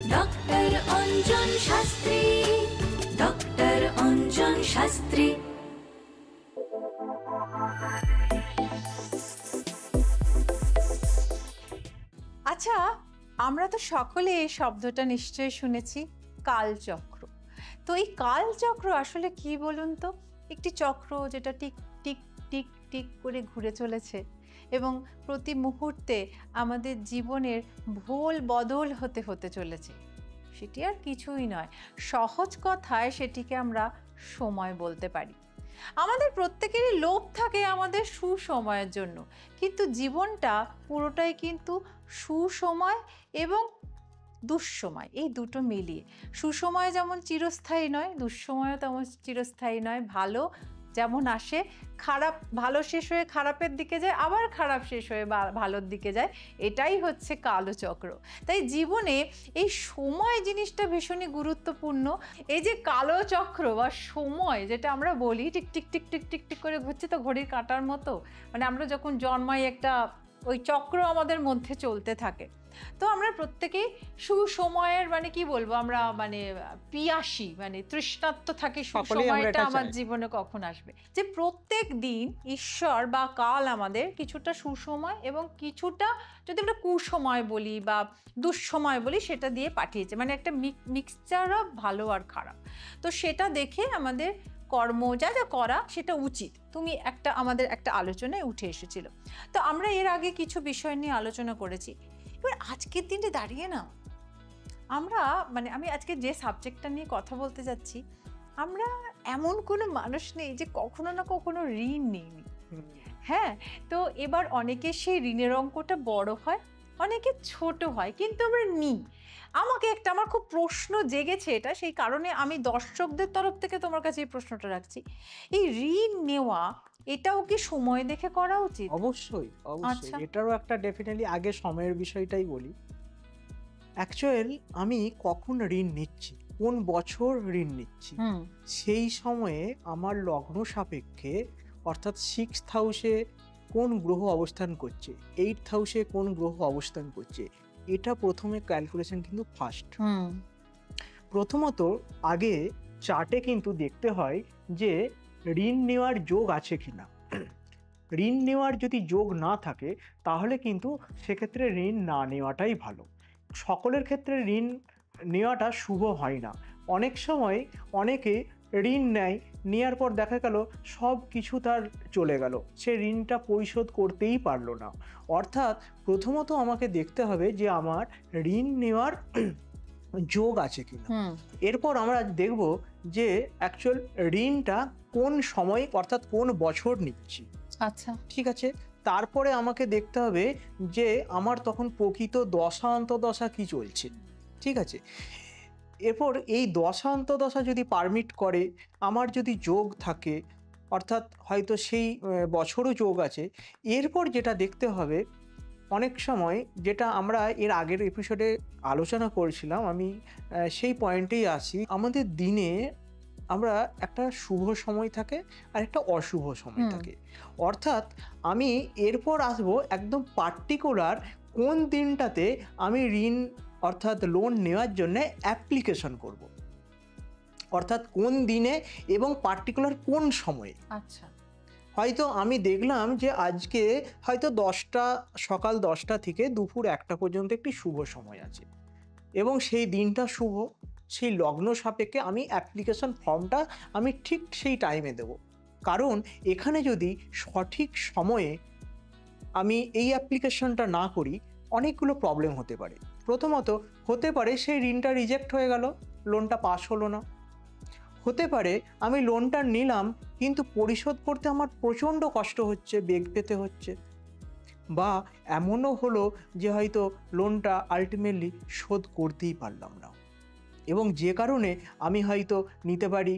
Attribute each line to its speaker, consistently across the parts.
Speaker 1: Doctor Anjan Shastri, doctor Anjan Shastri.
Speaker 2: আচ্ছা, আমরা তো সকলে এই শব্দটা নিশ্চয়ই শুনেছি, কালচক্র। তো এই কালচক্র আসলে কি বলুন তো? একটি চক্র যেটা টিক টিক টিক টিক করে ঘুরে চলেছে এবং প্রতি মুহূর্তে আমাদের জীবনের ভোল বদল হতে হতে চলেছে। সেটি আর কিছুই নয়, সহজ কথায় সেটিকে আমরা সময় বলতে পারি। আমাদের প্রত্যেকেরই লোভ থাকে আমাদের সুসময়ের জন্য, কিন্তু জীবনটা পুরোটাই কিন্তু সুসময় এবং দুঃসময়, এই দুটো মিলিয়ে। সুসময় যেমন চিরস্থায়ী নয়, দুঃসময়ও তেমন চিরস্থায়ী নয়। ভালো যেমন আসে, খারাপ ভালো শেষ হয়ে খারাপের দিকে যায়, আবার খারাপ শেষ হয়ে ভালোর দিকে যায়, এটাই হচ্ছে কালচক্র। তাই জীবনে এই সময় জিনিসটা ভীষণই গুরুত্বপূর্ণ। এই যে কালচক্র বা সময় যেটা আমরা বলি, tick tick tick tick tick tick করে ঘুরছে তো ঘড়ির কাঁটার মতো, মানে আমরা যখন জন্মাই একটা ওই চক্র আমাদের মধ্যে চলতে থাকে। তো আমরা প্রত্যেকেই সুসময়ের মানে কি বলবো, আমরা মানে পিয়াসী, মানে তৃষ্ণার্ত থাকি সুসময়টা আমার জীবনে কখন আসবে। যে প্রত্যেক দিন ঈশ্বর বা কাল আমাদের কিছুটা সুসময় এবং কিছুটা, যদি আমরা কুসময় বলি বা দুঃসময় বলি, সেটা দিয়ে পাঠিয়েছে, মানে একটা মিক্সচার অফ ভালো আর খারাপ। তো সেটা দেখে আমাদের কর্ম যা যা করা সেটা উচিত। তুমি আমাদের একটা আলোচনায় উঠে এসেছিল। তো আমরা এর আগে কিছু বিষয় নিয়ে আলোচনা করেছি। এবার আজকের দিনে দাঁড়িয়ে না আমরা, মানে আমি আজকে যে সাবজেক্টটা নিয়ে কথা বলতে যাচ্ছি, আমরা এমন কোনো মানুষ নেই যে কখনো না কখনো ঋণ নেইনি। হ্যাঁ, তো এবার অনেকে সেই ঋণের অঙ্কটা বড় হয়, অনেকে ছোট হয়, কিন্তু আমরা নিই। আমার খুব প্রশ্ন জেগেছে এটা, সেই কারণে আমি দর্শকদের তরফ থেকে তোমার কাছে এই প্রশ্নটা রাখছি। এই ঋণ নেওয়া, এটাও কি সময় দেখে করা উচিত?
Speaker 3: অবশ্যই অবশ্যই, এটারও একটা ডেফিনেটলি আগে সময়ের বিষয়টাই বলি। অ্যাকচুয়ালি আমি কখন ঋণ নিচ্ছি, কোন বছর ঋণ নিচ্ছি, সেই সময়ে আমার লগ্ন সাপেক্ষে, অর্থাৎ 6th হাউসে কোন গ্রহ অবস্থান করছে, 8th হাউসে কোন গ্রহ অবস্থান করছে, এটা প্রথমে ক্যালকুলেশন কিন্তু ফার্স্ট। প্রথমত আগে চার্টে কিন্তু দেখতে হয় যে ঋণ নেওয়ার যোগ আছে কিনা। ঋণ নেওয়ার যদি যোগ না থাকে তাহলে কিন্তু সেক্ষেত্রে ঋণ না নেওয়াটাই ভালো। সকলের ক্ষেত্রে ঋণ নেওয়াটা শুভ হয় না। অনেক সময় অনেকে ঋণ নেওয়ার পর দেখা গেল সব কিছু তার চলে গেল, সে ঋণটা পরিশোধ করতেই পারলো না। অর্থাৎ প্রথমত আমাকে দেখতে হবে যে আমার ঋণ নেওয়ার যোগ আছে কিনা। এরপর আমরা দেখব যে অ্যাকচুয়াল ঋণটা কোন সময়, অর্থাৎ কোন বছর নিচ্ছি। আচ্ছা, ঠিক আছে। তারপরে আমাকে দেখতে হবে যে আমার তখন প্রকৃত দশা অন্তর্দশা কি চলছে। ঠিক আছে, এরপর এই দশা অন্তর্দশা যদি পারমিট করে, আমার যদি যোগ থাকে, অর্থাৎ হয়তো সেই বছরও যোগ আছে, এরপর যেটা দেখতে হবে, অনেক সময় যেটা আমরা এর আগের এপিসোডে আলোচনা করেছিলাম, আমি সেই পয়েন্টেই আসি। আমাদের দিনে আমরা একটা শুভ সময় থাকে আর একটা অশুভ সময় থাকে। অর্থাৎ আমি এরপর আসবো একদম পার্টিকুলার কোন দিনটাতে আমি ঋণ অর্থাৎ লোন নেওয়ার জন্য অ্যাপ্লিকেশন করব, অর্থাৎ কোন দিনে এবং পার্টিকুলার কোন সময়ে। আচ্ছা, হয়তো আমি দেখলাম যে আজকে হয়তো সকাল 10টা থেকে দুপুর 1টা পর্যন্ত একটি শুভ সময় আছে এবং সেই দিনটা শুভ, সেই লগ্ন সাপেক্ষে আমি অ্যাপ্লিকেশন ফর্মটা আমি ঠিক সেই টাইমে দেব। কারণ এখানে যদি সঠিক সময়ে আমি এই অ্যাপ্লিকেশনটা না করি, অনেকগুলো প্রবলেম হতে পারে। প্রথমত হতে পারে সেই ঋণটা রিজেক্ট হয়ে গেল, লোনটা পাস হলো না। হতে পারে আমি লোনটা নিলাম কিন্তু পরিশোধ করতে আমার প্রচণ্ড কষ্ট হচ্ছে, বেগ পেতে হচ্ছে। বা এমনও হলো যে হয়তো লোনটা আলটিমেটলি শোধ করতেই পারলাম না, এবং যে কারণে আমি হয়তো নিতে পারি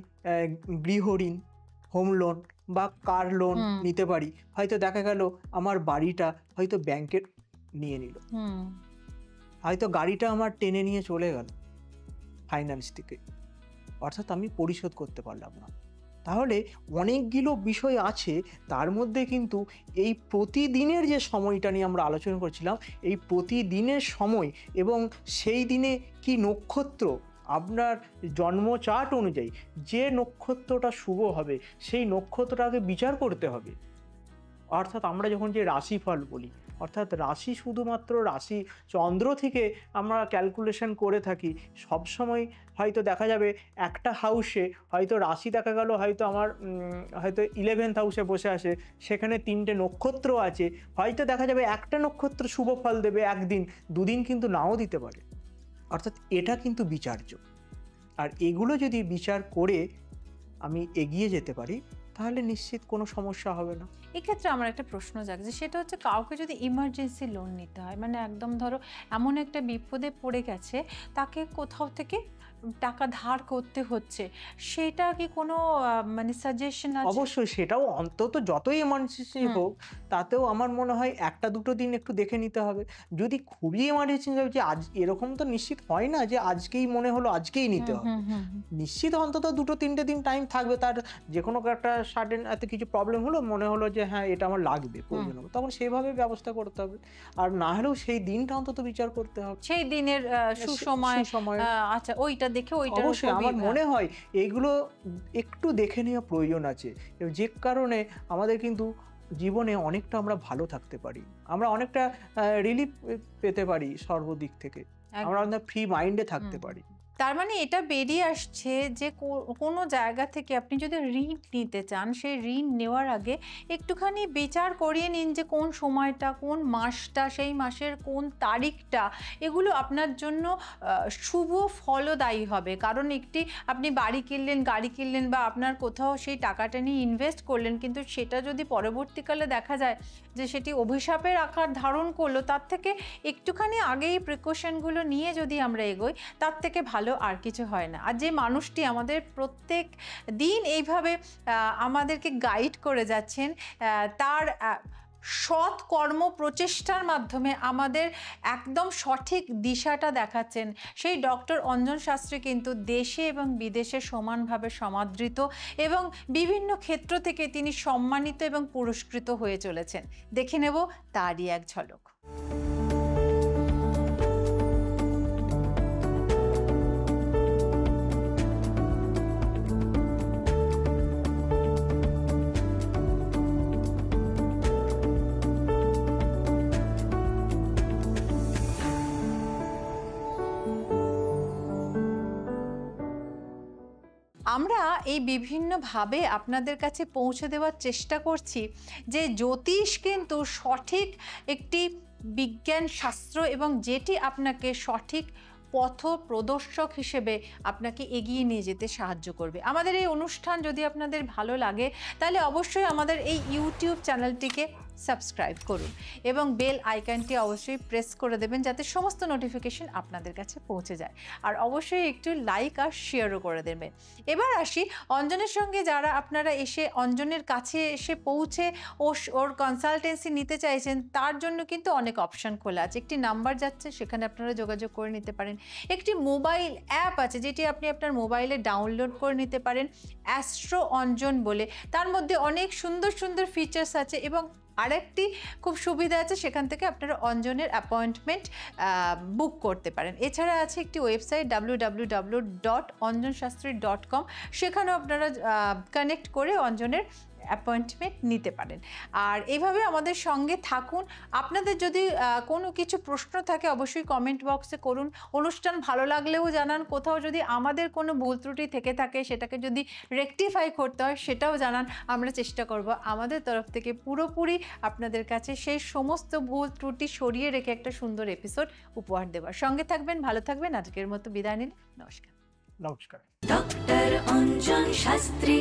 Speaker 3: গৃহ ঋণ, হোম লোন বা কার লোন নিতে পারি। হয়তো দেখা গেল আমার বাড়িটা হয়তো ব্যাংকের নিয়ে নিল, হয়তো গাড়িটা আমার টেনে নিয়ে চলে গেল ফাইন্যান্স থেকে, অর্থাৎ আমি পরিশোধ করতে পারলাম না। তাহলে অনেকগুলো বিষয় আছে, তার মধ্যে কিন্তু এই প্রতিদিনের যে সময়টা নিয়ে আমরা আলোচনা করছিলাম, এই প্রতিদিনের সময় এবং সেই দিনে কি নক্ষত্র, আপনার জন্ম চার্ট অনুযায়ী যে নক্ষত্রটা শুভ হবে সেই নক্ষত্রটাকে বিচার করতে হবে। অর্থাৎ আমরা যখন যে রাশিফল বলি, অর্থাৎ রাশি শুধুমাত্র রাশি চন্দ্র থেকে আমরা ক্যালকুলেশন করে থাকি। সবসময় হয়তো দেখা যাবে একটা হাউসে হয়তো রাশি দেখা গেল হয়তো আমার হয়তো 11th হাউসে বসে আসে, সেখানে 3টে নক্ষত্র আছে, হয়তো দেখা যাবে একটা নক্ষত্র শুভ ফল দেবে একদিন, দুদিন কিন্তু নাও দিতে পারে। অর্থাৎ এটা কিন্তু বিচার্য। আর এগুলো যদি বিচার করে আমি এগিয়ে যেতে পারি তাহলে নিশ্চিত কোনো সমস্যা হবে না।
Speaker 2: এক্ষেত্রে আমার একটা প্রশ্ন জাগছে, সেটা হচ্ছে কাউকে যদি ইমার্জেন্সি লোন নিতে হয়, মানে একদম ধরো এমন একটা বিপদে পড়ে গেছে, তাকে কোথাও থেকে টাকা ধার করতে হচ্ছে, সেটা কি কোনো মানে সাজেশন আছে?
Speaker 3: অবশ্যই, সেটাও অন্তত যতই এমার্জেন্সি হোক তাতেও আমার মনে হয় 1-2 দিন একটু দেখে নিতে হবে। যদি খুবই এমার্জেন্সি হবে যে আজ, এরকম তো নিশ্চিত হয় না যে আজকেই মনে হলো আজকেই নিতে হবে। নিশ্চিত অন্তত 2-3টে দিন টাইম থাকবে, তার যে কোনো একটা সাডেন এত কিছু প্রবলেম হলো, মনে হলো যে হ্যাঁ এটা আমার লাগবে, প্রয়োজন হবে, তখন সেইভাবে ব্যবস্থা করতে হবে। আর না হলেও সেই দিনটা অন্তত বিচার করতে হবে,
Speaker 2: সেই দিনের সুসময়। আচ্ছা, ওইটা দেখে ওইটা
Speaker 3: অবশ্যই আমার মনে হয় এইগুলো একটু দেখে নেওয়া প্রয়োজন আছে, যে কারণে আমাদের কিন্তু জীবনে অনেকটা আমরা ভালো থাকতে পারি, আমরা অনেকটা রিলিফ পেতে পারি সর্বদিক থেকে, আমরা ফ্রি মাইন্ডে থাকতে পারি।
Speaker 2: তার মানে এটা বেরিয়ে আসছে যে কোনো জায়গা থেকে আপনি যদি ঋণ নিতে চান, সেই ঋণ নেওয়ার আগে একটুখানি বিচার করিয়ে নিন যে কোন সময়টা, কোন মাসটা, সেই মাসের কোন তারিখটা, এগুলো আপনার জন্য শুভ ফলদায়ী হবে। কারণ একটি আপনি বাড়ি কিনলেন, গাড়ি কিনলেন, বা আপনার কোথাও সেই টাকাটা নিয়ে ইনভেস্ট করলেন, কিন্তু সেটা যদি পরবর্তীকালে দেখা যায় যে সেটি অভিশাপের আকার ধারণ করলো, তার থেকে একটুখানি আগেই প্রিকশনগুলো নিয়ে যদি আমরা এগোই, তার থেকে ভালো আর কিছু হয় না। আর যে মানুষটি আমাদের প্রত্যেক দিন এইভাবে আমাদেরকে গাইড করে যাচ্ছেন, তার সৎ কর্ম প্রচেষ্টার মাধ্যমে আমাদের একদম সঠিক দিশাটা দেখাচ্ছেন, সেই ডক্টর অঞ্জন শাস্ত্রী কিন্তু দেশে এবং বিদেশে সমানভাবে সমাদৃত, এবং বিভিন্ন ক্ষেত্র থেকে তিনি সম্মানিত এবং পুরস্কৃত হয়ে চলেছেন। দেখে নেব তারই এক ঝলক। আমরা এই বিভিন্নভাবে আপনাদের কাছে পৌঁছে দেওয়ার চেষ্টা করছি যে জ্যোতিষ কিন্তু সঠিক একটি বিজ্ঞান শাস্ত্র, এবং যেটি আপনাকে সঠিক পথ প্রদর্শক হিসেবে আপনাকে এগিয়ে নিয়ে যেতে সাহায্য করবে। আমাদের এই অনুষ্ঠান যদি আপনাদের ভালো লাগে তাহলে অবশ্যই আমাদের এই ইউটিউব চ্যানেলটিকে সাবস্ক্রাইব করুন এবং বেল আইকনটি অবশ্যই প্রেস করে দেবেন যাতে সমস্ত নোটিফিকেশন আপনাদের কাছে পৌঁছে যায়। আর অবশ্যই একটু লাইক আর শেয়ারও করে দেবেন। এবার আসি অঞ্জনের সঙ্গে যারা আপনারা এসে অঞ্জনের কাছে এসে পৌঁছে ওর কনসালটেন্সি নিতে চাইছেন, তার জন্য কিন্তু অনেক অপশান খোলা আছে। একটি নাম্বার যাচ্ছে, সেখানে আপনারা যোগাযোগ করে নিতে পারেন। একটি মোবাইল অ্যাপ আছে যেটি আপনি আপনার মোবাইলে ডাউনলোড করে নিতে পারেন, অ্যাস্ট্রো অঞ্জন বলে। তার মধ্যে অনেক সুন্দর সুন্দর ফিচার্স আছে, এবং আরেকটি খুব সুবিধা আছে, সেখান থেকে আপনারা অঞ্জনের অ্যাপয়েন্টমেন্ট বুক করতে পারেন। এছাড়া আছে একটি ওয়েবসাইট www.onjonshastri.com, সেখানেও আপনারা কানেক্ট করে অঞ্জনের অ্যাপয়েন্টমেন্ট নিতে পারেন। আর এইভাবে আমাদের সঙ্গে থাকুন। আপনাদের যদি কোনো কিছু প্রশ্ন থাকে অবশ্যই কমেন্ট বক্সে করুন। অনুষ্ঠান ভালো লাগলেও জানান, কোথাও যদি আমাদের কোনো ভুল ত্রুটি থেকে থাকে সেটাকে যদি রেকটিফাই করতে হয় সেটাও জানান। আমরা চেষ্টা করব আমাদের তরফ থেকে পুরোপুরি আপনাদের কাছে সেই সমস্ত ভুল ত্রুটি সরিয়ে রেখে একটা সুন্দর এপিসোড উপহার দেওয়ার। সঙ্গে থাকবেন, ভালো থাকবেন। আজকের মতো বিদায় নিন। নমস্কার।
Speaker 3: নমস্কার।
Speaker 1: ডক্টর অঞ্জন শাস্ত্রী।